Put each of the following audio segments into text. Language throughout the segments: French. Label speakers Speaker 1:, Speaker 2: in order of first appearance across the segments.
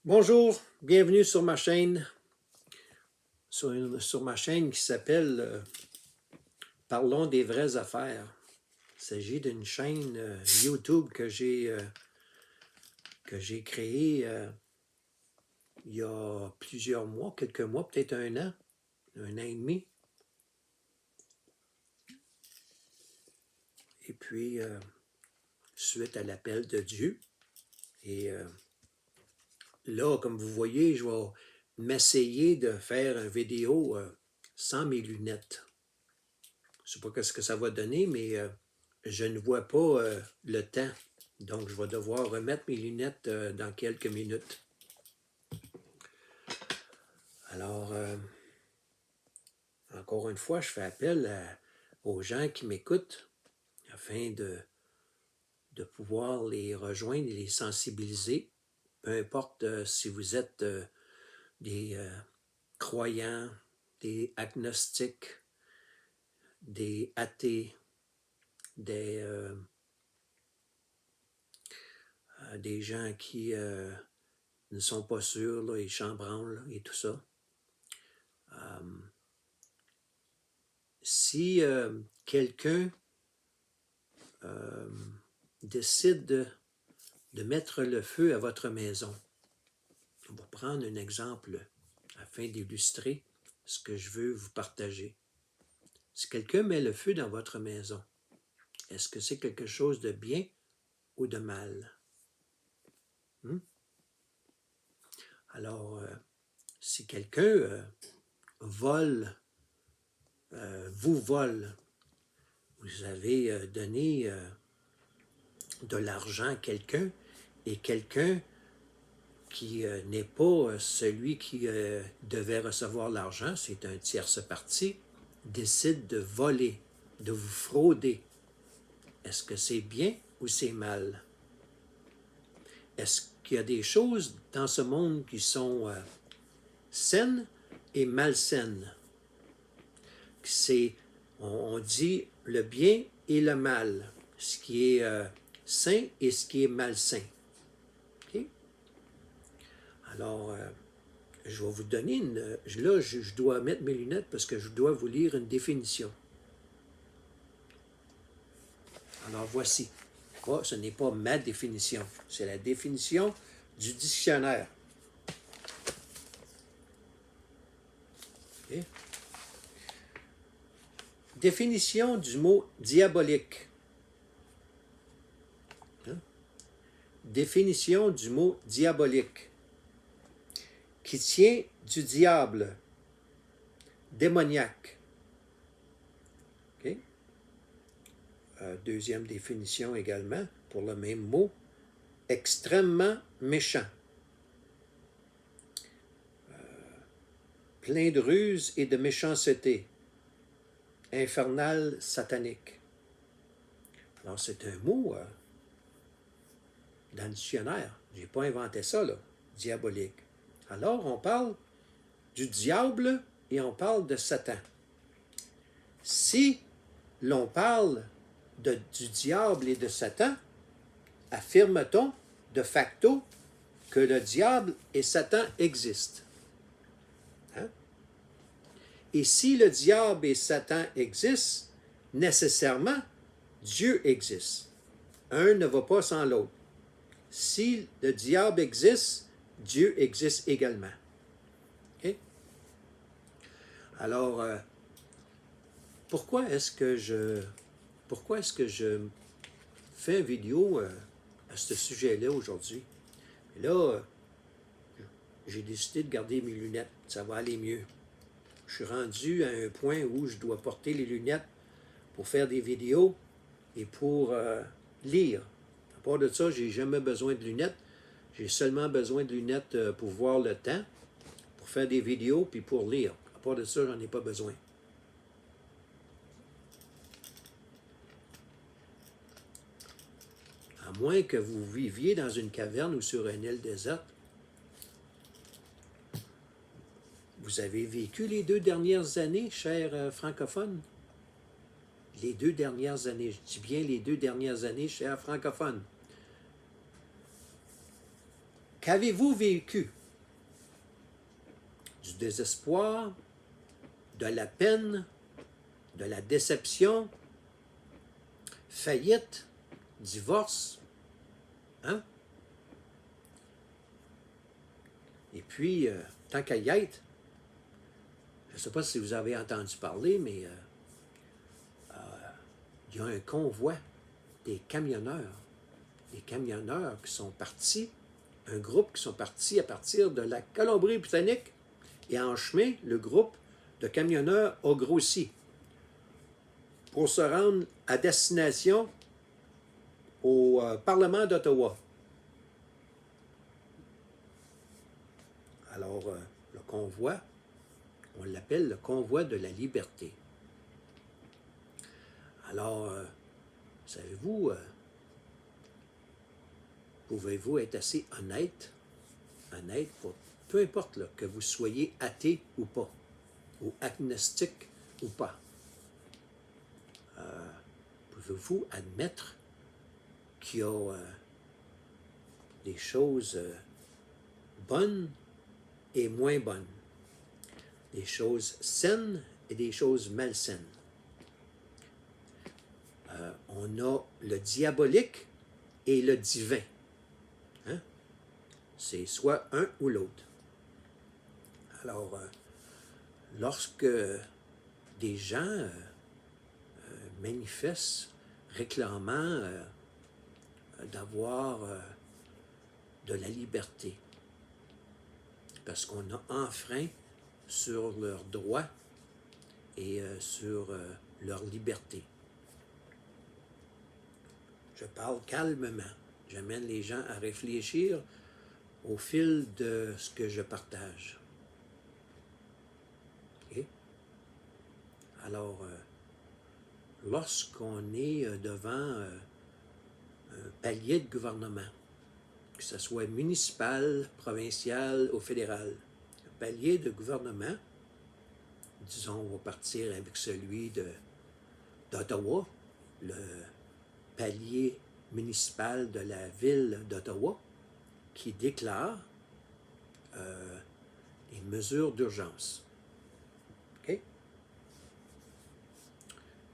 Speaker 1: Bonjour, bienvenue sur ma chaîne, sur ma chaîne qui s'appelle Parlons des vraies affaires. Il s'agit d'une chaîne YouTube que j'ai créée il y a plusieurs mois, quelques mois, peut-être un an et demi. Et puis, suite à l'appel de Dieu. Et là, comme vous voyez, je vais m'essayer de faire une vidéo sans mes lunettes. Je ne sais pas ce que ça va donner, mais je ne vois pas le temps. Donc, je vais devoir remettre mes lunettes dans quelques minutes. Alors, encore une fois, je fais appel aux gens qui m'écoutent afin de pouvoir les rejoindre et les sensibiliser. Peu importe si vous êtes des croyants, des agnostiques, des athées, des gens qui ne sont pas sûrs, là, ils chambranlent et tout ça. Si quelqu'un décide de mettre le feu à votre maison, on va prendre un exemple afin d'illustrer ce que je veux vous partager. Si quelqu'un met le feu dans votre maison, est-ce que c'est quelque chose de bien ou de mal? Alors, si quelqu'un vous vole, vous avez donné de l'argent à quelqu'un et quelqu'un qui n'est pas celui qui devait recevoir l'argent, c'est un tierce parti, décide de voler, de vous frauder. Est-ce que c'est bien ou c'est mal? Est-ce qu'il y a des choses dans ce monde qui sont saines et malsaines? On dit le bien et le mal, ce qui est sain et ce qui est malsain. Okay? Alors, je vais vous donner là, je dois mettre mes lunettes parce que je dois vous lire une définition. Alors, voici. Oh, ce n'est pas ma définition, c'est la définition du dictionnaire. Okay? Définition du mot diabolique. Définition du mot diabolique. Qui tient du diable, démoniaque. Okay? Deuxième définition également, pour le même mot, extrêmement méchant. Plein de ruse et de méchanceté. Infernal, satanique. Alors, c'est un mot dans le dictionnaire. Je n'ai pas inventé ça, là. Diabolique. Alors, on parle du diable et on parle de Satan. Si l'on parle du diable et de Satan, affirme-t-on de facto que le diable et Satan existent. Hein? Et si le diable et Satan existent, nécessairement, Dieu existe. Un ne va pas sans l'autre. Si le diable existe, Dieu existe également. Okay? Alors, pourquoi est-ce que je fais une vidéo à ce sujet-là aujourd'hui? Et là, j'ai décidé de garder mes lunettes. Ça va aller mieux. Je suis rendu à un point où je dois porter les lunettes pour faire des vidéos et pour lire. À part de ça, je n'ai jamais besoin de lunettes. J'ai seulement besoin de lunettes pour voir le temps, pour faire des vidéos puis pour lire. À part de ça, j'en ai pas besoin. À moins que vous viviez dans une caverne ou sur une île déserte. Vous avez vécu les 2 dernières années, chers francophones? Les 2 dernières années, je dis bien les 2 dernières années, chers francophones. Qu'avez-vous vécu? Du désespoir, de la peine, de la déception, faillite, divorce, hein? Et puis, tant qu'à y être, je ne sais pas si vous avez entendu parler, mais il y a un convoi des camionneurs qui sont partis, un groupe qui sont partis à partir de la Colombie-Britannique, et en chemin, le groupe de camionneurs a grossi pour se rendre à destination au Parlement d'Ottawa. Alors, le convoi, on l'appelle le convoi de la liberté. Alors, savez-vous, pouvez-vous être assez honnête pour, peu importe là, que vous soyez athée ou pas, ou agnostique ou pas, pouvez-vous admettre qu'il y a des choses bonnes et moins bonnes, des choses saines et des choses malsaines? On a le diabolique et le divin. Hein? C'est soit un ou l'autre. Alors, lorsque des gens manifestent réclamant d'avoir de la liberté, parce qu'on a enfreint sur leurs droits et sur leur liberté. Je parle calmement. J'amène les gens à réfléchir au fil de ce que je partage. Okay? Alors, lorsqu'on est devant un palier de gouvernement, que ce soit municipal, provincial ou fédéral, le palier de gouvernement, disons, on va partir avec celui d'Ottawa, le palier municipal de la ville d'Ottawa, qui déclare des mesures d'urgence. Okay?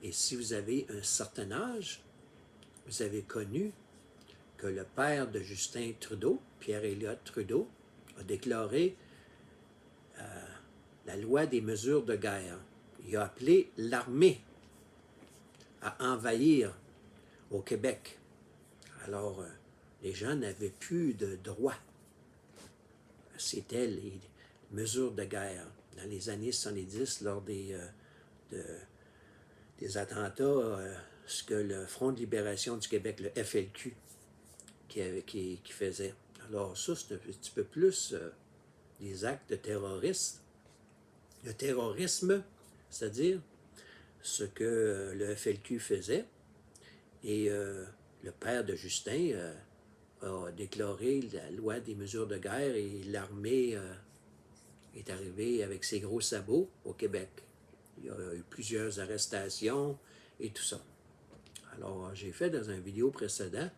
Speaker 1: Et si vous avez un certain âge, vous avez connu que le père de Justin Trudeau, Pierre-Éliott Trudeau, a déclaré la loi des mesures de guerre. Il a appelé l'armée à envahir au Québec. Alors, les gens n'avaient plus de droits. C'était les mesures de guerre. Dans les années 70, lors des attentats, ce que le Front de libération du Québec, le FLQ, qui faisait. Alors ça, c'est un petit peu plus des actes de terrorisme. Le terrorisme, c'est-à-dire ce que le FLQ faisait, et le père de Justin a déclaré la loi des mesures de guerre, et l'armée est arrivée avec ses gros sabots au Québec. Il y a eu plusieurs arrestations et tout ça. Alors, j'ai fait dans une vidéo précédente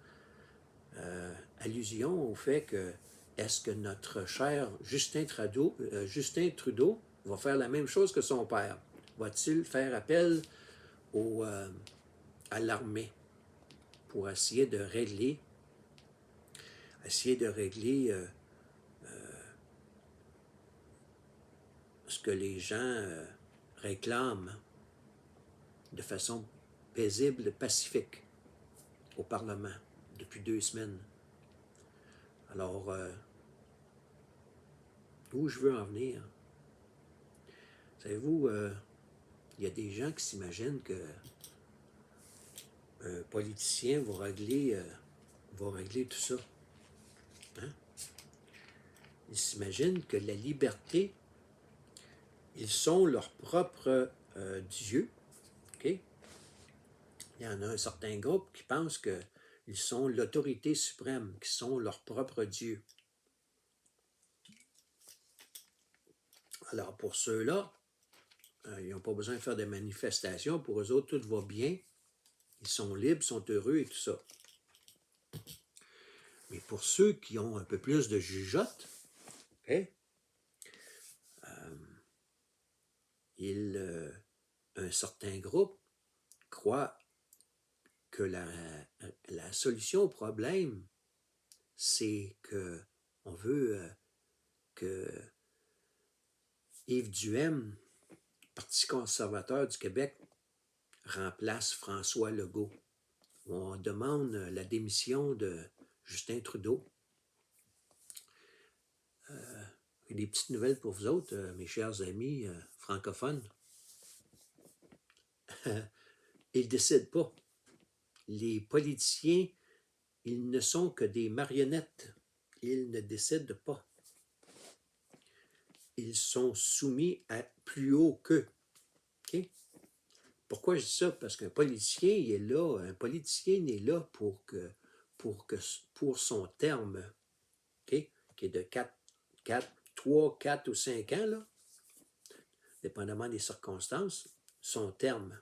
Speaker 1: allusion au fait que est-ce que notre cher Justin Trudeau va faire la même chose que son père? Va-t-il faire appel à l'armée pour essayer de régler ce que les gens réclament de façon paisible, pacifique au Parlement depuis 2 semaines. Alors, où je veux en venir? Savez-vous, il y a des gens qui s'imaginent que un politicien va régler tout ça. Hein? Ils s'imaginent que la liberté, ils sont leur propre Dieu. Okay? Il y en a un certain groupe qui pense qu'ils sont l'autorité suprême, qui sont leur propre Dieu. Alors, pour ceux-là, ils n'ont pas besoin de faire des manifestations. Pour eux autres, tout va bien. Ils sont libres, sont heureux et tout ça. Mais pour ceux qui ont un peu plus de jugeote, okay, un certain groupe croit que la solution au problème, c'est qu'on veut que Yves Duhem, Parti conservateur du Québec, remplace François Legault. On demande la démission de Justin Trudeau. Des petites nouvelles pour vous autres, mes chers amis francophones. Ils ne décident pas. Les politiciens, ils ne sont que des marionnettes. Ils ne décident pas. Ils sont soumis à plus haut qu'eux. Okay? Pourquoi je dis ça? Parce qu'un politicien, il est là. Un politicien est là pour son terme, okay? Qui est de 3, 4 ou 5 ans, là, dépendamment des circonstances, son terme.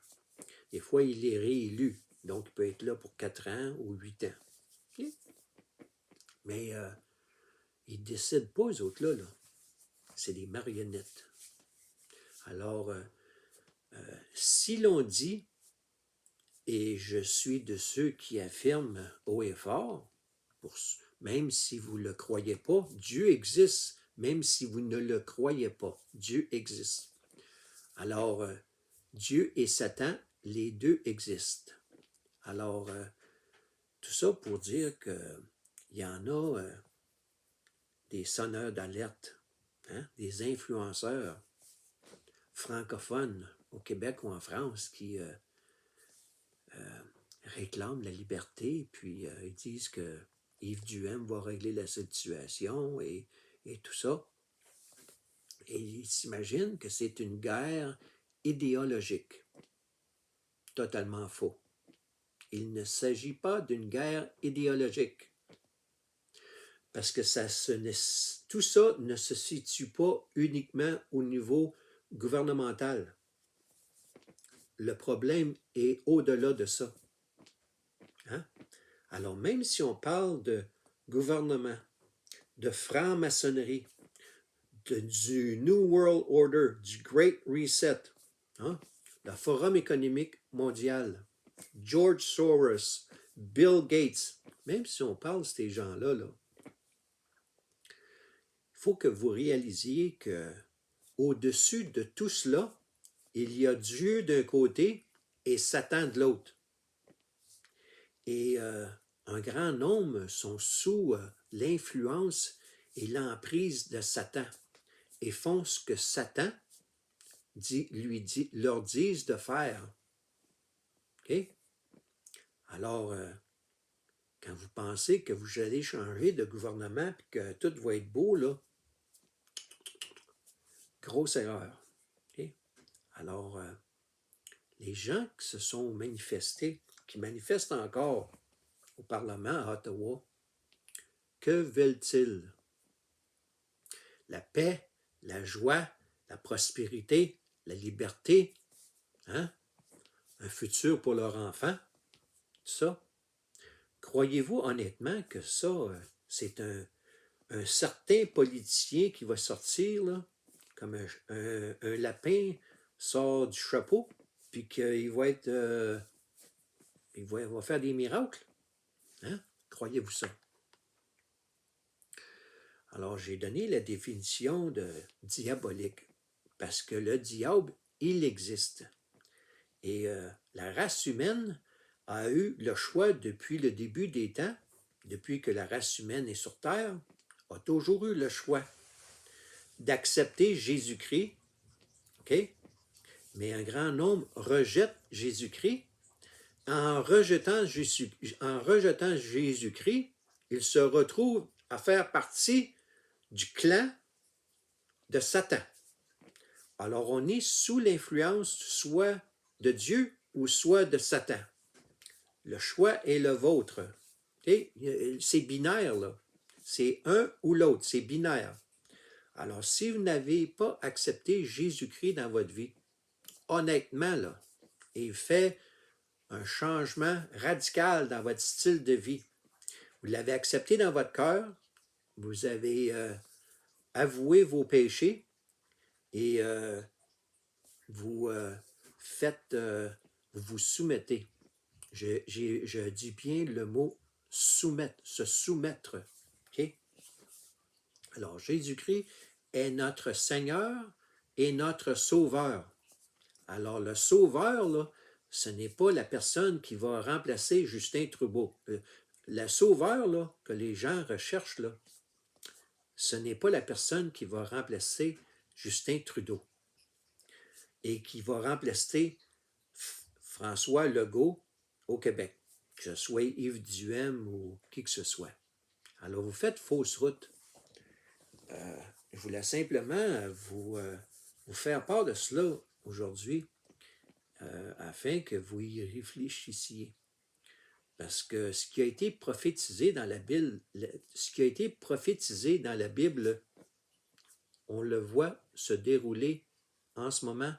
Speaker 1: Des fois, il est réélu. Donc, il peut être là pour 4 ans ou 8 ans. Okay? Mais ils ne décident pas, eux autres-là. Là. C'est des marionnettes. Alors, si l'on dit, et je suis de ceux qui affirment haut et fort, même si vous ne le croyez pas, Dieu existe. Même si vous ne le croyez pas, Dieu existe. Alors, Dieu et Satan, les deux existent. Alors, tout ça pour dire qu'il y en a des sonneurs d'alerte, hein, des influenceurs francophones au Québec ou en France qui réclament la liberté, puis ils disent que Yves Duhem va régler la situation et tout ça. Et ils s'imaginent que c'est une guerre idéologique. Totalement faux. Il ne s'agit pas d'une guerre idéologique. Parce que tout ça ne se situe pas uniquement au niveau gouvernemental. Le problème est au-delà de ça. Hein? Alors, même si on parle de gouvernement, de franc-maçonnerie, du New World Order, du Great Reset, hein? Le Forum économique mondial, George Soros, Bill Gates, même si on parle de ces gens-là, il faut que vous réalisiez qu'au-dessus de tout cela, il y a Dieu d'un côté et Satan de l'autre. Et un grand nombre sont sous l'influence et l'emprise de Satan et font ce que Satan leur dise de faire. OK? Alors, quand vous pensez que vous allez changer de gouvernement et que tout va être beau, là, grosse erreur. Okay? Alors, les gens qui se sont manifestés, qui manifestent encore au Parlement à Ottawa, que veulent-ils? La paix, la joie, la prospérité, la liberté, hein? Un futur pour leurs enfants, ça. Croyez-vous honnêtement que ça, c'est un certain politicien qui va sortir, là, comme un lapin sort du chapeau, puis qu'il va être... il va faire des miracles? Hein? Croyez-vous ça? Alors, j'ai donné la définition de diabolique, parce que le diable, il existe. Et la race humaine a eu le choix depuis le début des temps, depuis que la race humaine est sur Terre, a toujours eu le choix d'accepter Jésus-Christ, OK? Mais un grand nombre rejette Jésus-Christ. En rejetant Jésus-Christ, il se retrouve à faire partie du clan de Satan. Alors, on est sous l'influence soit de Dieu ou soit de Satan. Le choix est le vôtre. Okay? C'est binaire, là. C'est un ou l'autre, c'est binaire. Alors, si vous n'avez pas accepté Jésus-Christ dans votre vie, honnêtement, là, il fait un changement radical dans votre style de vie. vous l'avez accepté dans votre cœur, vous avez avoué vos péchés et vous faites, vous vous soumettez. Je dis bien le mot soumettre, se soumettre. OK? Alors, Jésus-Christ est notre Seigneur et notre Sauveur. Alors, le Sauveur, là, ce n'est pas la personne qui va remplacer Justin Trudeau. Le Sauveur, là, que les gens recherchent, là, ce n'est pas la personne qui va remplacer Justin Trudeau et qui va remplacer François Legault au Québec, que ce soit Yves Duhem ou qui que ce soit. Alors, vous faites fausse route. Je voulais simplement vous faire part de cela aujourd'hui afin que vous y réfléchissiez. Parce que ce qui a été prophétisé dans la Bible, on le voit se dérouler en ce moment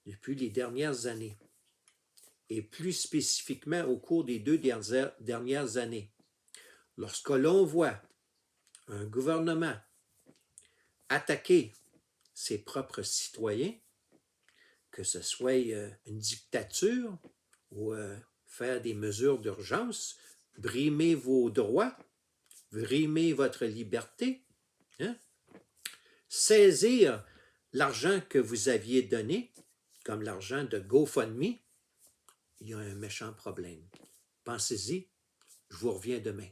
Speaker 1: depuis les dernières années. Et plus spécifiquement au cours des 2 dernières années. Lorsque l'on voit un gouvernement attaquer ses propres citoyens, que ce soit une dictature ou faire des mesures d'urgence, brimer vos droits, brimer votre liberté, hein? Saisir l'argent que vous aviez donné, comme l'argent de GoFundMe, il y a un méchant problème. Pensez-y, je vous reviens demain.